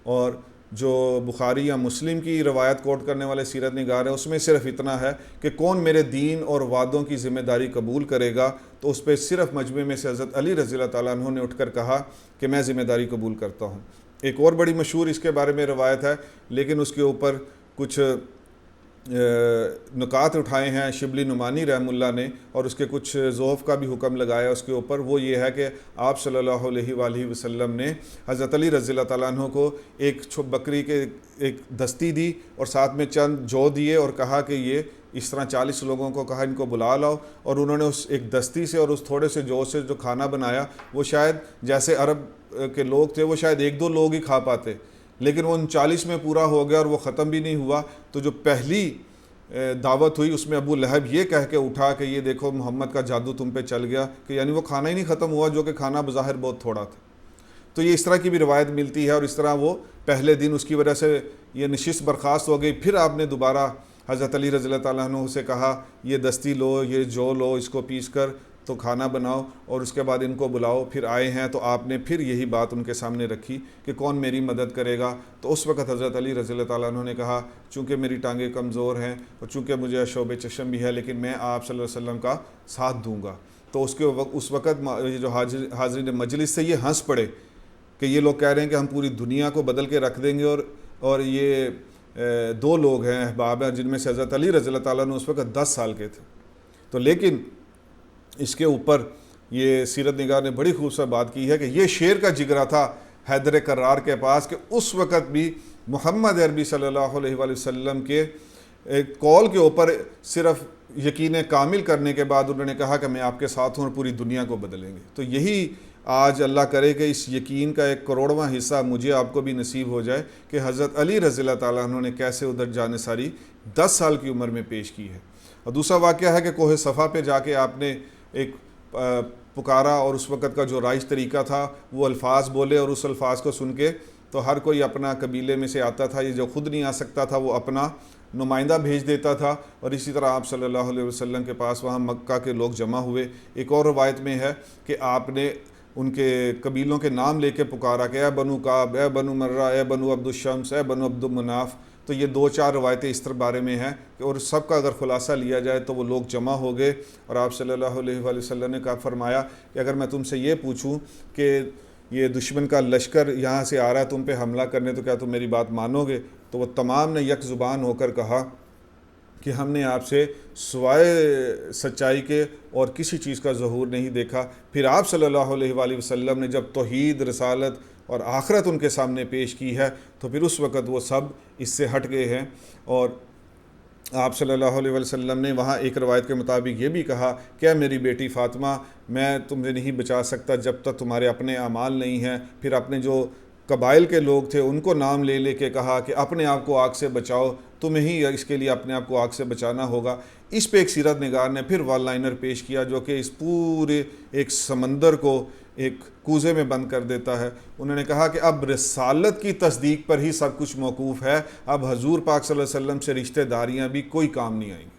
اور جو بخاری یا مسلم کی روایت کوٹ کرنے والے سیرت نگار ہیں اس میں صرف اتنا ہے کہ کون میرے دین اور وعدوں کی ذمہ داری قبول کرے گا, تو اس پہ صرف مجمع میں سے حضرت علی رضی اللہ تعالیٰ عنہ نے اٹھ کر کہا کہ میں ذمہ داری قبول کرتا ہوں. ایک اور بڑی مشہور اس کے بارے میں روایت ہے, لیکن اس کے اوپر کچھ نکات اٹھائے ہیں شبلی نعمانی رحم اللہ نے, اور اس کے کچھ ضعف کا بھی حکم لگایا اس کے اوپر. وہ یہ ہے کہ آپ صلی اللہ علیہ وآلہ وسلم نے حضرت علی رضی اللہ تعالیٰ عنہ کو ایک بکری کے ایک دستی دی اور ساتھ میں چند جو دیے, اور کہا کہ یہ اس طرح 40 لوگوں کو کہا ان کو بلا لاؤ. اور انہوں نے اس ایک دستی سے اور اس تھوڑے سے جو سے جو کھانا بنایا, وہ شاید جیسے عرب کے لوگ تھے وہ شاید 1-2 لوگ ہی کھا پاتے, لیکن وہ 39 میں پورا ہو گیا اور وہ ختم بھی نہیں ہوا. تو جو پہلی دعوت ہوئی اس میں ابو لہب یہ کہہ کے اٹھا کہ یہ دیکھو محمد کا جادو تم پہ چل گیا, کہ یعنی وہ کھانا ہی نہیں ختم ہوا, جو کہ کھانا بظاہر بہت تھوڑا تھا. تو یہ اس طرح کی بھی روایت ملتی ہے, اور اس طرح وہ پہلے دن اس کی وجہ سے یہ نشست برخاست ہو گئی. پھر آپ نے دوبارہ حضرت علی رضی اللہ تعالیٰ عنہ سے کہا یہ دستی لو, یہ جو لو, اس کو پیس کر تو کھانا بناؤ اور اس کے بعد ان کو بلاؤ. پھر آئے ہیں تو آپ نے پھر یہی بات ان کے سامنے رکھی کہ کون میری مدد کرے گا. تو اس وقت حضرت علی رضی اللہ تعالیٰ عنہ نے کہا چونکہ میری ٹانگیں کمزور ہیں اور چونکہ مجھے شعب چشم بھی ہے, لیکن میں آپ صلی اللہ علیہ وسلم کا ساتھ دوں گا. تو اس وقت جو حاضرین مجلس سے یہ ہنس پڑے کہ یہ لوگ کہہ رہے ہیں کہ ہم پوری دنیا کو بدل کے رکھ دیں گے, اور یہ 2 لوگ ہیں احباب ہیں جن میں سے حضرت علی رضی اللہ تعالیٰ عنہ اس وقت 10 سال کے تھے. تو لیکن اس کے اوپر یہ سیرت نگار نے بڑی خوبصورت بات کی ہے کہ یہ شیر کا جگرا تھا حیدر کرار کے پاس کہ اس وقت بھی محمد عربی صلی اللہ علیہ وآلہ وسلم کے ایک کال کے اوپر صرف یقین کامل کرنے کے بعد انہوں نے کہا کہ میں آپ کے ساتھ ہوں اور پوری دنیا کو بدلیں گے. تو یہی آج اللہ کرے کہ اس یقین کا 1/100واں حصہ مجھے آپ کو بھی نصیب ہو جائے کہ حضرت علی رضی اللہ تعالیٰ عنہ نے کیسے ادھر جانثاری 10 سال کی عمر میں پیش کی ہے. اور دوسرا واقعہ ہے کہ کوہ صفا پہ جا کے آپ نے ایک پکارا اور اس وقت کا جو رائج طریقہ تھا وہ الفاظ بولے اور اس الفاظ کو سن کے تو ہر کوئی اپنا قبیلے میں سے آتا تھا. یہ جو خود نہیں آ سکتا تھا وہ اپنا نمائندہ بھیج دیتا تھا اور اسی طرح آپ صلی اللہ علیہ وسلم کے پاس وہاں مکہ کے لوگ جمع ہوئے. ایک اور روایت میں ہے کہ آپ نے ان کے قبیلوں کے نام لے کے پکارا کہ اے بنو کعب، اے بنو مرہ، اے بنو عبد الشمس، اے بنو عبد المناف. تو یہ 2-4 روایتیں اس طرح بارے میں ہیں اور سب کا اگر خلاصہ لیا جائے تو وہ لوگ جمع ہو گئے اور آپ صلی اللہ علیہ وآلہ وسلم نے کہا فرمایا کہ اگر میں تم سے یہ پوچھوں کہ یہ دشمن کا لشکر یہاں سے آ رہا ہے تم پہ حملہ کرنے تو کیا تم میری بات مانو گے؟ تو وہ تمام نے یک زبان ہو کر کہا کہ ہم نے آپ سے سوائے سچائی کے اور کسی چیز کا ظہور نہیں دیکھا. پھر آپ صلی اللہ علیہ وآلہ وسلم نے جب توحید، رسالت اور آخرت ان کے سامنے پیش کی ہے تو پھر اس وقت وہ سب اس سے ہٹ گئے ہیں. اور آپ صلی اللہ علیہ وسلم نے وہاں ایک روایت کے مطابق یہ بھی کہا کہ میری بیٹی فاطمہ میں تمہیں نہیں بچا سکتا جب تک تمہارے اپنے اعمال نہیں ہیں. پھر اپنے جو قبائل کے لوگ تھے ان کو نام لے لے کے کہا کہ اپنے آپ کو آگ سے بچاؤ، تمہیں ہی اس کے لیے اپنے آپ کو آگ سے بچانا ہوگا. اس پہ ایک سیرت نگار نے پھر ون لائنر پیش کیا جو کہ اس پورے ایک سمندر کو ایک کوزے میں بند کر دیتا ہے. انہوں نے کہا کہ اب رسالت کی تصدیق پر ہی سب کچھ موقوف ہے، اب حضور پاک صلی اللہ علیہ وسلم سے رشتہ داریاں بھی کوئی کام نہیں آئیں گی.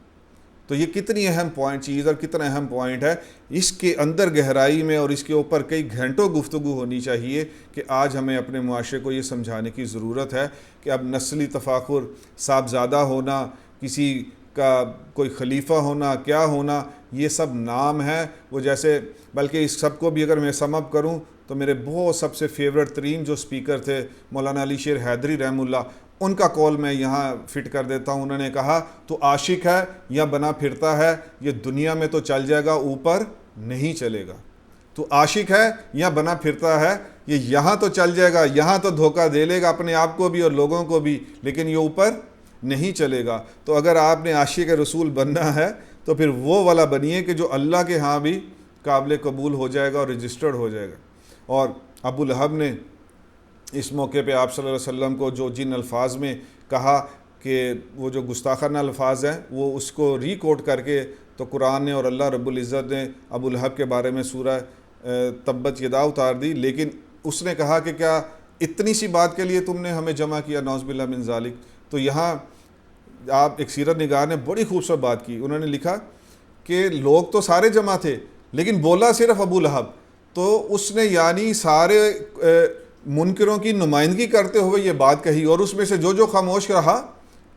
تو یہ کتنی اہم چیز اور کتنا اہم پوائنٹ ہے. اس کے اندر گہرائی میں اور اس کے اوپر کئی گھنٹوں گفتگو ہونی چاہیے کہ آج ہمیں اپنے معاشرے کو یہ سمجھانے کی ضرورت ہے کہ اب نسلی تفاخر، صاحبزادہ ہونا، کسی کا کوئی خلیفہ ہونا، کیا ہونا، یہ سب نام ہے. وہ جیسے بلکہ اس سب کو بھی اگر میں سم اپ کروں تو میرے بہت سب سے فیورٹ ترین جو سپیکر تھے مولانا علی شیر حیدری رحم اللہ، ان کا کال میں یہاں فٹ کر دیتا ہوں. انہوں نے کہا تو عاشق ہے یا بنا پھرتا ہے، یہ دنیا میں تو چل جائے گا اوپر نہیں چلے گا. تو عاشق ہے یا بنا پھرتا ہے، یہ یہاں تو چل جائے گا، یہاں تو دھوکہ دے لے گا اپنے آپ کو بھی اور لوگوں کو بھی، لیکن یہ اوپر نہیں چلے گا. تو اگر آپ نے عاشق رسول بننا ہے تو پھر وہ والا بنیے کہ جو اللہ کے ہاں بھی قابل قبول ہو جائے گا اور رجسٹرڈ ہو جائے گا. اور ابو لہب نے اس موقع پہ آپ صلی اللہ علیہ وسلم کو جو جن الفاظ میں کہا کہ وہ جو گستاخانہ الفاظ ہیں وہ اس کو ری کوٹ کر کے تو قرآن نے اور اللہ رب العزت نے ابو لہب کے بارے میں سورہ تبت یدا اتار دی. لیکن اس نے کہا کہ کیا اتنی سی بات کے لیے تم نے ہمیں جمع کیا، نعوذ باللہ من ذالک. تو یہاں آپ ایک سیرت نگار نے بڑی خوبصورت بات کی. انہوں نے لکھا کہ لوگ تو سارے جمع تھے لیکن بولا صرف ابو لہب. تو اس نے یعنی سارے منکروں کی نمائندگی کرتے ہوئے یہ بات کہی اور اس میں سے جو خاموش رہا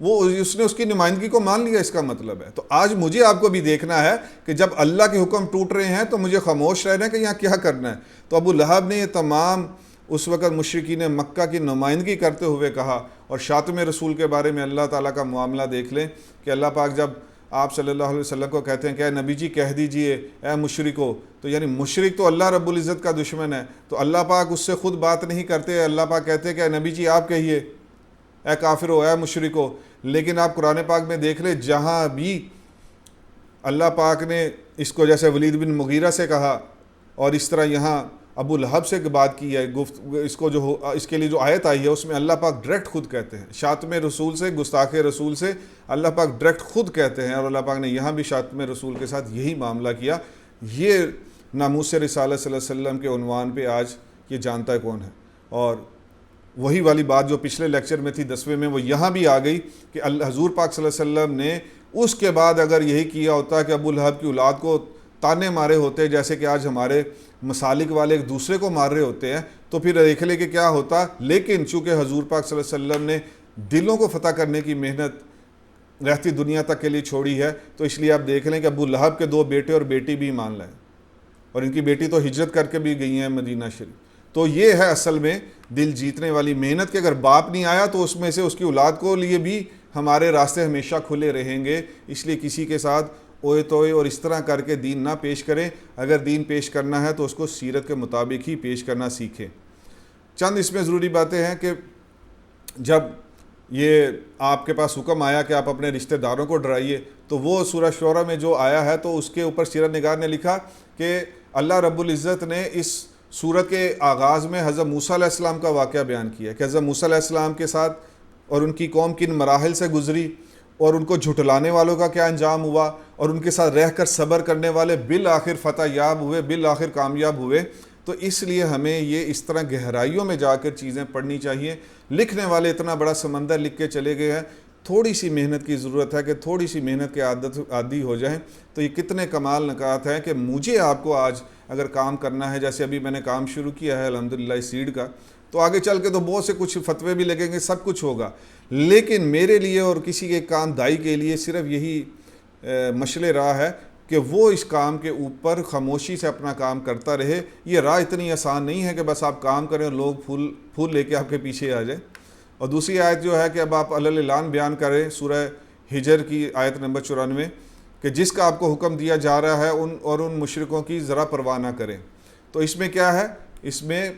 وہ اس نے اس کی نمائندگی کو مان لیا. اس کا مطلب ہے تو آج مجھے آپ کو بھی دیکھنا ہے کہ جب اللہ کے حکم ٹوٹ رہے ہیں تو مجھے خاموش رہنا ہے کہ یہاں کیا کرنا ہے. تو ابو لہب نے یہ تمام اس وقت مشرکین مکہ کی نمائندگی کرتے ہوئے کہا. اور شاتم رسول کے بارے میں اللہ تعالیٰ کا معاملہ دیکھ لیں کہ اللہ پاک جب آپ صلی اللہ علیہ وسلم کو کہتے ہیں کہ اے نبی جی کہہ دیجئے اے مشرکو، تو یعنی مشرک تو اللہ رب العزت کا دشمن ہے. تو اللہ پاک اس سے خود بات نہیں کرتے، اللہ پاک کہتے ہیں کہ اے نبی جی آپ کہیے اے کافرو، اے مشرکو. لیکن آپ قرآن پاک میں دیکھ لیں جہاں بھی اللہ پاک نے اس کو جیسے ولید بن مغیرہ سے کہا اور اس طرح یہاں ابو لہب سے بات کی ہے، اس کو جو اس کے لیے جو آیت آئی ہے اس میں اللہ پاک ڈائریکٹ خود کہتے ہیں شاتم رسول سے، گستاخ رسول سے اللہ پاک ڈائریکٹ خود کہتے ہیں. اور اللہ پاک نے یہاں بھی شاتم رسول کے ساتھ یہی معاملہ کیا. یہ ناموس رسالت صلی اللہ علیہ وسلم کے عنوان پہ آج یہ جانتا ہے کون ہے. اور وہی والی بات جو پچھلے لیکچر میں تھی 10ویں میں وہ یہاں بھی آ گئی کہ حضور پاک صلی اللہ علیہ وسلم نے اس کے بعد اگر یہی کیا ہوتا کہ ابو لہب کی اولاد کو تانے مارے ہوتے جیسے کہ آج ہمارے مسالک والے ایک دوسرے کو مار رہے ہوتے ہیں تو پھر دیکھ لے کہ کیا ہوتا. لیکن چونکہ حضور پاک صلی اللہ علیہ وسلم نے دلوں کو فتح کرنے کی محنت رہتی دنیا تک کے لیے چھوڑی ہے تو اس لیے آپ دیکھ لیں کہ ابو لہب کے 2 بیٹے اور بیٹی بھی مان لائیں اور ان کی بیٹی تو ہجرت کر کے بھی گئی ہیں مدینہ شریف. تو یہ ہے اصل میں دل جیتنے والی محنت کہ اگر باپ نہیں آیا تو اس میں سے اس کی اولاد کو لیے بھی ہمارے راستے ہمیشہ کھلے رہیں گے. اس لیے کسی کے ساتھ اوئے توئے اور اس طرح کر کے دین نہ پیش کریں. اگر دین پیش کرنا ہے تو اس کو سیرت کے مطابق ہی پیش کرنا سیکھیں. چند اس میں ضروری باتیں ہیں کہ جب یہ آپ کے پاس حکم آیا کہ آپ اپنے رشتہ داروں کو ڈرائیے، تو وہ سورہ شعراء میں جو آیا ہے تو اس کے اوپر سیرت نگار نے لکھا کہ اللہ رب العزت نے اس سورت کے آغاز میں حضرت موسیٰ علیہ السلام کا واقعہ بیان کیا کہ حضرت موسیٰ علیہ السلام کے ساتھ اور ان کی قوم کن مراحل سے گزری، اور ان کو جھٹلانے والوں کا کیا انجام ہوا، اور ان کے ساتھ رہ کر صبر کرنے والے بالآخر فتح یاب ہوئے، بالآخر کامیاب ہوئے۔ تو اس لیے ہمیں یہ اس طرح گہرائیوں میں جا کر چیزیں پڑھنی چاہیے۔ لکھنے والے اتنا بڑا سمندر لکھ کے چلے گئے ہیں، تھوڑی سی محنت کی ضرورت ہے کہ تھوڑی سی محنت کے عادی ہو جائیں تو یہ کتنے کمال نکات ہیں کہ مجھے آپ کو آج اگر کام کرنا ہے، جیسے ابھی میں نے کام شروع کیا ہے الحمدللہ اس سیڈ کا، تو آگے چل کے تو بہت سے کچھ فتوے بھی لگیں گے، سب کچھ ہوگا، لیکن میرے لیے اور کسی کے کام دائی کے لیے صرف یہی مشعل راہ ہے کہ وہ اس کام کے اوپر خاموشی سے اپنا کام کرتا رہے۔ یہ راہ اتنی آسان نہیں ہے کہ بس آپ کام کریں اور لوگ پھول لے کے آپ کے پیچھے آ جائیں۔ اور دوسری آیت جو ہے کہ اب آپ علی الاعلان بیان کریں، سورہ ہجر کی آیت نمبر 94، کہ جس کا آپ کو حکم دیا جا رہا ہے ان مشرکوں کی ذرا پرواہ نہ کریں۔ تو اس میں کیا ہے؟ اس میں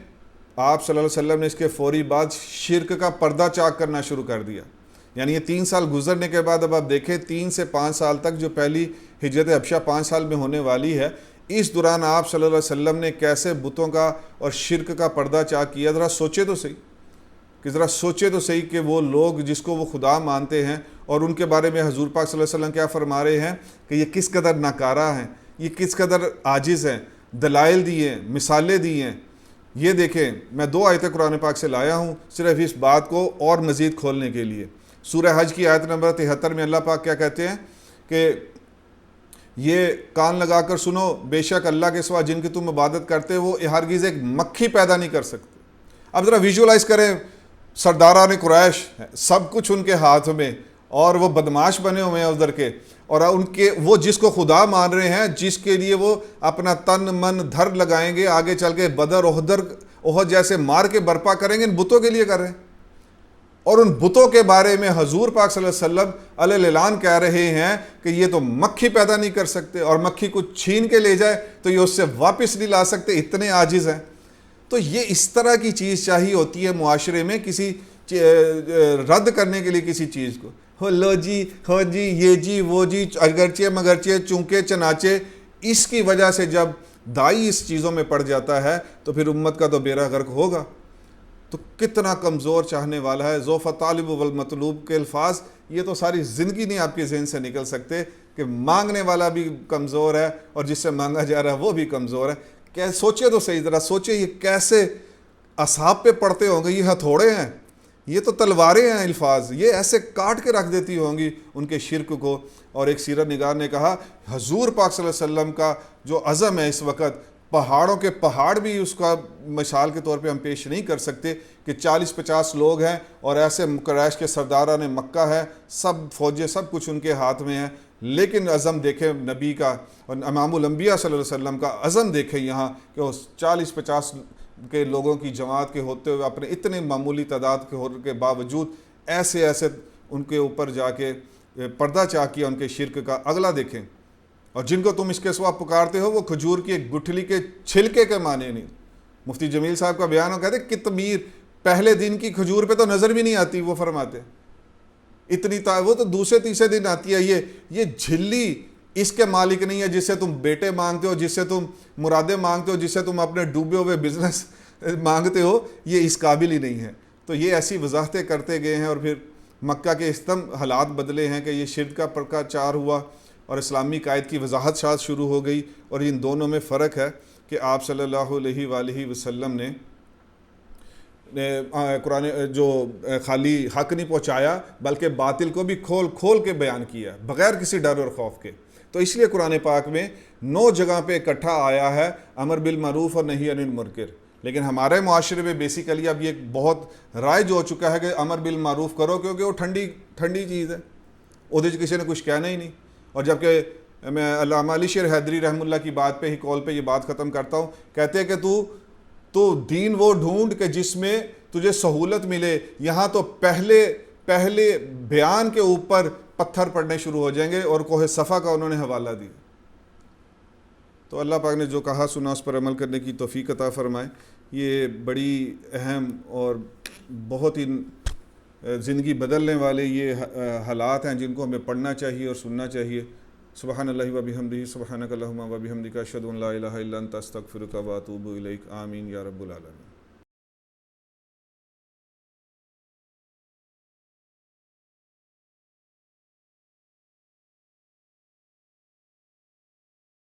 آپ صلی اللہ علیہ وسلم نے اس کے فوری بعد شرک کا پردہ چاک کرنا شروع کر دیا۔ یعنی یہ 3 سال گزرنے کے بعد اب آپ دیکھیں 3 سے 5 سال تک جو پہلی ہجرت حبشہ 5 سال میں ہونے والی ہے، اس دوران آپ صلی اللہ علیہ وسلم نے کیسے بتوں کا اور شرک کا پردہ چاک کیا۔ ذرا سوچے تو صحیح کہ وہ لوگ جس کو وہ خدا مانتے ہیں اور ان کے بارے میں حضور پاک صلی اللہ علیہ وسلم کیا فرما رہے ہیں کہ یہ کس قدر ناکارہ ہیں، یہ کس قدر عاجز ہیں، دلائل دیے ہیں، مثالیں دی ہیں۔ یہ دیکھیں میں 2 آیتیں قرآن پاک سے لایا ہوں صرف اس بات کو اور مزید کھولنے کے لیے۔ سورہ حج کی آیت نمبر 73 میں اللہ پاک کیا کہتے ہیں کہ یہ کان لگا کر سنو، بے شک اللہ کے سوا جن کی تم عبادت کرتے وہ ہرگز ایک مکھی پیدا نہیں کر سکتے۔ اب ذرا ویژولائز کریں، سرداران قریش سب کچھ ان کے ہاتھ میں، اور وہ بدماش بنے ہوئے ہیں ادھر کے، اور ان کے وہ جس کو خدا مان رہے ہیں، جس کے لیے وہ اپنا تن من دھر لگائیں گے، آگے چل کے بدر احد جیسے مار کے برپا کریں گے، ان بتوں کے لیے کر رہے ہیں۔ اور ان بتوں کے بارے میں حضور پاک صلی اللہ علیہ وسلم علی الاعلان کہہ رہے ہیں کہ یہ تو مکھی پیدا نہیں کر سکتے، اور مکھی کو چھین کے لے جائے تو یہ اس سے واپس نہیں لا سکتے، اتنے عاجز ہیں۔ تو یہ اس طرح کی چیز چاہیے ہوتی ہے معاشرے میں، کسی رد کرنے کے لیے کسی چیز کو، ہو لو جی، ہو جی، یہ جی، وہ جی، اگرچہ مگرچہ، چونکے چنانچے۔ اس کی وجہ سے جب دائی اس چیزوں میں پڑ جاتا ہے تو پھر امت کا تو بیڑا غرق ہوگا۔ تو کتنا کمزور چاہنے والا ہے، ذوف طالب والمطلوب کے الفاظ یہ تو ساری زندگی نہیں آپ کے ذہن سے نکل سکتے کہ مانگنے والا بھی کمزور ہے اور جس سے مانگا جا رہا ہے وہ بھی کمزور ہے۔ کہ سوچے تو صحیح، ذرا سوچے یہ کیسے اصحاب پہ پڑتے ہوں گے، یہ ہتھوڑے ہیں، یہ تو تلواریں ہیں، الفاظ یہ ایسے کاٹ کے رکھ دیتی ہوں گی ان کے شرک کو۔ اور ایک سیرت نگار نے کہا حضور پاک صلی اللہ علیہ وسلم کا جو عزم ہے اس وقت، پہاڑوں کے پہاڑ بھی اس کا مثال کے طور پہ ہم پیش نہیں کر سکتے کہ 40-50 لوگ ہیں اور ایسے قریش کے سرداران مکہ ہے، سب فوجیں سب کچھ ان کے ہاتھ میں ہیں، لیکن عزم دیکھیں نبی کا اور امام الانبیاء صلی اللہ علیہ وسلم کا عزم دیکھیں یہاں کہ اس 40-50 کے لوگوں کی جماعت کے ہوتے ہوئے اپنے اتنے معمولی تعداد کے ہونے کے باوجود ایسے ان کے اوپر جا کے پردہ چاک کیا ان کے شرک کا۔ اگلا دیکھیں، اور جن کو تم اس کے سوا پکارتے ہو وہ کھجور کی ایک گٹھلی کے چھلکے کے معنی نہیں۔ مفتی جمیل صاحب کا بیان ہو، کہتے کتمیر، پہلے دن کی کھجور پہ تو نظر بھی نہیں آتی، وہ فرماتے اتنی وہ تو دوسرے تیسرے دن آتی ہے۔ یہ جھلی اس کے مالک نہیں ہے جس سے تم بیٹے مانگتے ہو، جس سے تم مرادیں مانگتے ہو، جس سے تم اپنے ڈوبے ہوئے بزنس مانگتے ہو، یہ اس قابل ہی نہیں ہے۔ تو یہ ایسی وضاحتیں کرتے گئے ہیں، اور پھر مکہ کے استم حالات بدلے ہیں کہ یہ شرک کا پردہ چار ہوا اور اسلامی قائد کی وضاحت شاید شروع ہو گئی۔ اور ان دونوں میں فرق ہے کہ آپ صلی اللہ علیہ وآلہ وسلم نے قرآن جو خالی حق نہیں پہنچایا بلکہ باطل کو بھی کھول کے بیان کیا بغیر کسی ڈر اور خوف کے۔ تو اس لیے قرآن پاک میں 9 جگہ پہ اکٹھا آیا ہے امر بالمعروف اور نہی عن المنکر۔ لیکن ہمارے معاشرے میں بیسیکلی اب یہ بہت رائج ہو چکا ہے کہ امر بالمعروف کرو، کیونکہ وہ ٹھنڈی چیز ہے، ادھر کسی نے کچھ کہنا ہی نہیں۔ اور جبکہ میں علامہ علی شیر حیدری رحمہ اللہ کی بات پہ ہی کال پہ یہ بات ختم کرتا ہوں، کہتے ہیں کہ تو دین وہ ڈھونڈ کہ جس میں تجھے سہولت ملے، یہاں تو پہلے بیان کے اوپر پتھر پڑنے شروع ہو جائیں گے۔ اور کوہ صفا کا انہوں نے حوالہ دیا۔ تو اللہ پاک نے جو کہا سنا اس پر عمل کرنے کی توفیق عطا فرمائے۔ یہ بڑی اہم اور بہت ہی زندگی بدلنے والے یہ حالات ہیں جن کو ہمیں پڑھنا چاہیے اور سننا چاہیے۔ سبحان اللہ و بحمدہ، سبحانک اللہم و بحمدک، اشہد ان لا الہ الا انت، استغفرک و اتوب الیک۔ آمین یا رب العالمین۔